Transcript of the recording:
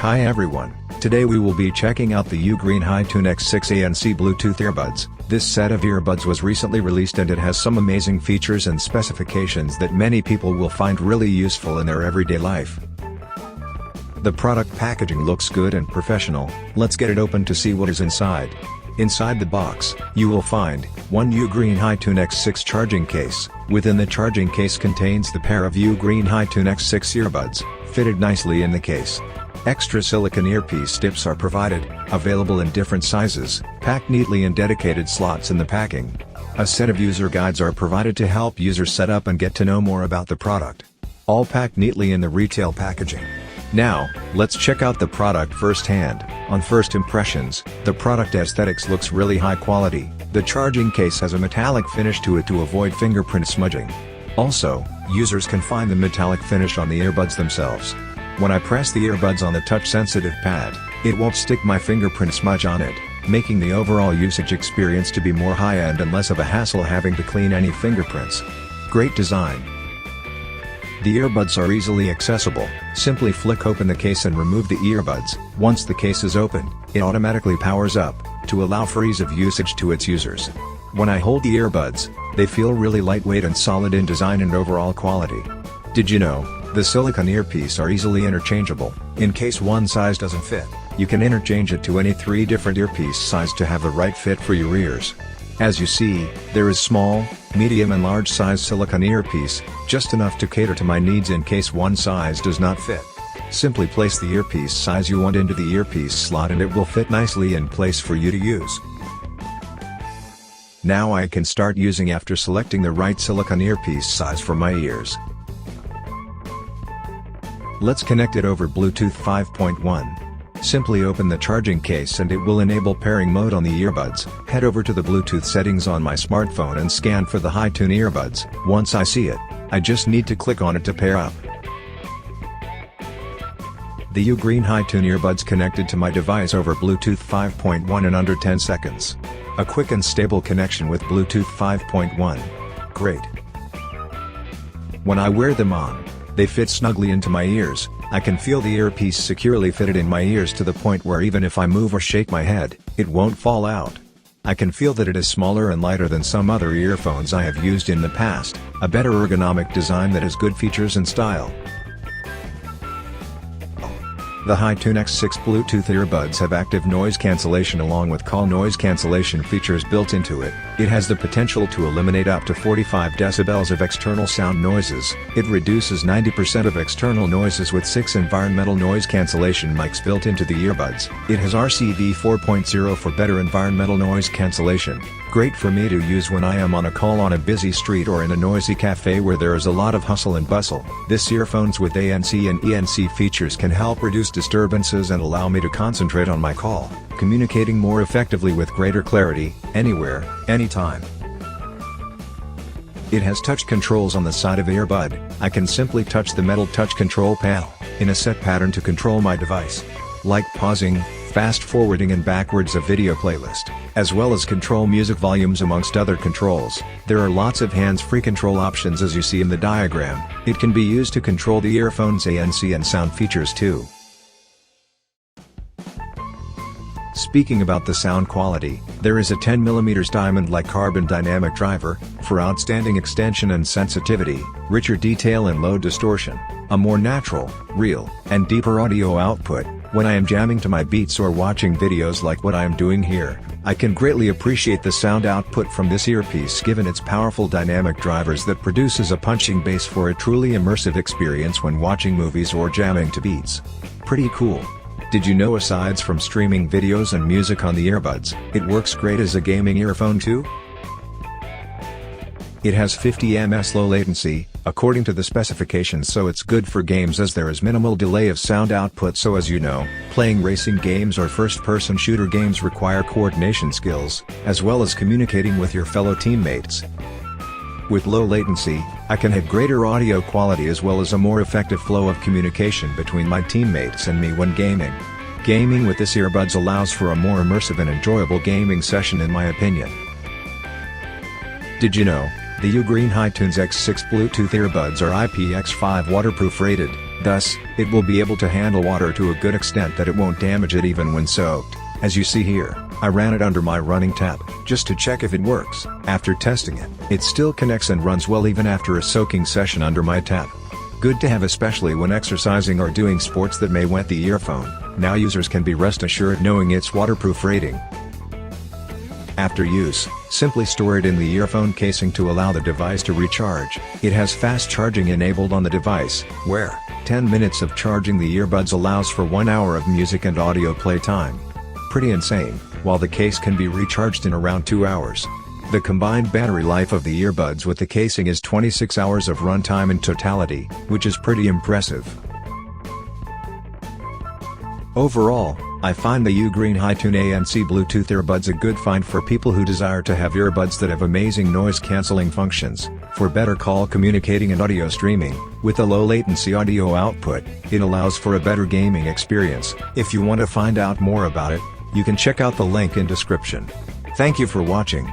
Hi everyone, today we will be checking out the UGREEN HiTune X6 ANC Bluetooth earbuds. This set of earbuds was recently released and it has some amazing features and specifications that many people will find really useful in their everyday life. The product packaging looks good and professional. Let's get it open to see what is inside. Inside the box, you will find one UGREEN HiTune X6 charging case. Within the charging case contains the pair of UGREEN HiTune X6 earbuds, fitted nicely in the case. Extra silicone earpiece tips are provided, available in different sizes, packed neatly in dedicated slots in the packing. A set of user guides are provided to help users set up and get to know more about the product. All packed neatly in the retail packaging. Now, let's check out the product firsthand. On first impressions, the product aesthetics looks really high quality. The charging case has a metallic finish to it to avoid fingerprint smudging. Also, users can find the metallic finish on the earbuds themselves. When I press the earbuds on the touch-sensitive pad, it won't stick my fingerprint smudge on it, making the overall usage experience to be more high-end and less of a hassle having to clean any fingerprints. Great design. The earbuds are easily accessible. Simply flick open the case and remove the earbuds. Once the case is open, it automatically powers up, to allow for ease of usage to its users. When I hold the earbuds, they feel really lightweight and solid in design and overall quality. Did you know, the silicone earpiece are easily interchangeable? In case one size doesn't fit, you can interchange it to any 3 different earpiece size to have the right fit for your ears. As you see, there is small, medium and large size silicone earpiece, just enough to cater to my needs in case one size does not fit. Simply place the earpiece size you want into the earpiece slot and it will fit nicely in place for you to use. Now I can start using after selecting the right silicone earpiece size for my ears. Let's connect it over Bluetooth 5.1. Simply open the charging case and it will enable pairing mode on the earbuds. Head over to the Bluetooth settings on my smartphone and scan for the HiTune earbuds. Once I see it, I just need to click on it to pair up. The UGREEN HiTune earbuds connected to my device over Bluetooth 5.1 in under 10 seconds. A quick and stable connection with Bluetooth 5.1. Great. When I wear them on, they fit snugly into my ears. I can feel the earpiece securely fitted in my ears to the point where even if I move or shake my head, it won't fall out. I can feel that it is smaller and lighter than some other earphones I have used in the past, a better ergonomic design that has good features and style. The HiTune X6 Bluetooth earbuds have active noise cancellation along with call noise cancellation features built into it. It has the potential to eliminate up to 45 decibels of external sound noises. It reduces 90% of external noises with 6 environmental noise cancellation mics built into the earbuds. It has RCV 4.0 for better environmental noise cancellation. Great for me to use when I am on a call on a busy street or in a noisy cafe where there is a lot of hustle and bustle. This earphones with ANC and ENC features can help reduce disturbances and allow me to concentrate on my call, communicating more effectively with greater clarity, anywhere, anytime. It has touch controls on the side of the earbud. I can simply touch the metal touch control panel, in a set pattern to control my device. Like pausing, fast forwarding and backwards a video playlist, as well as control music volumes amongst other controls. There are lots of hands-free control options as you see in the diagram. It can be used to control the earphone's ANC and sound features too. Speaking about the sound quality, there is a 10mm diamond-like carbon dynamic driver, for outstanding extension and sensitivity, richer detail and low distortion, a more natural, real, and deeper audio output. When I am jamming to my beats or watching videos like what I am doing here, I can greatly appreciate the sound output from this earpiece given its powerful dynamic drivers that produces a punching bass for a truly immersive experience when watching movies or jamming to beats. Pretty cool. Did you know aside from streaming videos and music on the earbuds, it works great as a gaming earphone too? It has 50 ms low latency, according to the specifications, so it's good for games as there is minimal delay of sound output. So as you know, playing racing games or first-person shooter games require coordination skills, as well as communicating with your fellow teammates. With low latency, I can have greater audio quality as well as a more effective flow of communication between my teammates and me when gaming. Gaming with this earbuds allows for a more immersive and enjoyable gaming session in my opinion. Did you know, the UGREEN HiTune X6 Bluetooth earbuds are IPX5 waterproof rated, Thus, it will be able to handle water to a good extent that it won't damage it even when soaked. As you see here, I ran it under my running tap, just to check if it works. After testing it, it still connects and runs well even after a soaking session under my tap. Good to have, especially when exercising or doing sports that may wet the earphone. Now users can be rest assured knowing its waterproof rating. After use, simply store it in the earphone casing to allow the device to recharge. It has fast charging enabled on the device, where 10 minutes of charging the earbuds allows for 1 hour of music and audio play time. Pretty insane, while the case can be recharged in around 2 hours. The combined battery life of the earbuds with the casing is 26 hours of runtime in totality, which is pretty impressive. Overall, I find the UGREEN HiTune ANC Bluetooth earbuds a good find for people who desire to have earbuds that have amazing noise-canceling functions, for better call communicating and audio streaming. With a low latency audio output, it allows for a better gaming experience. If you want to find out more about it, you can check out the link in description. Thank you for watching.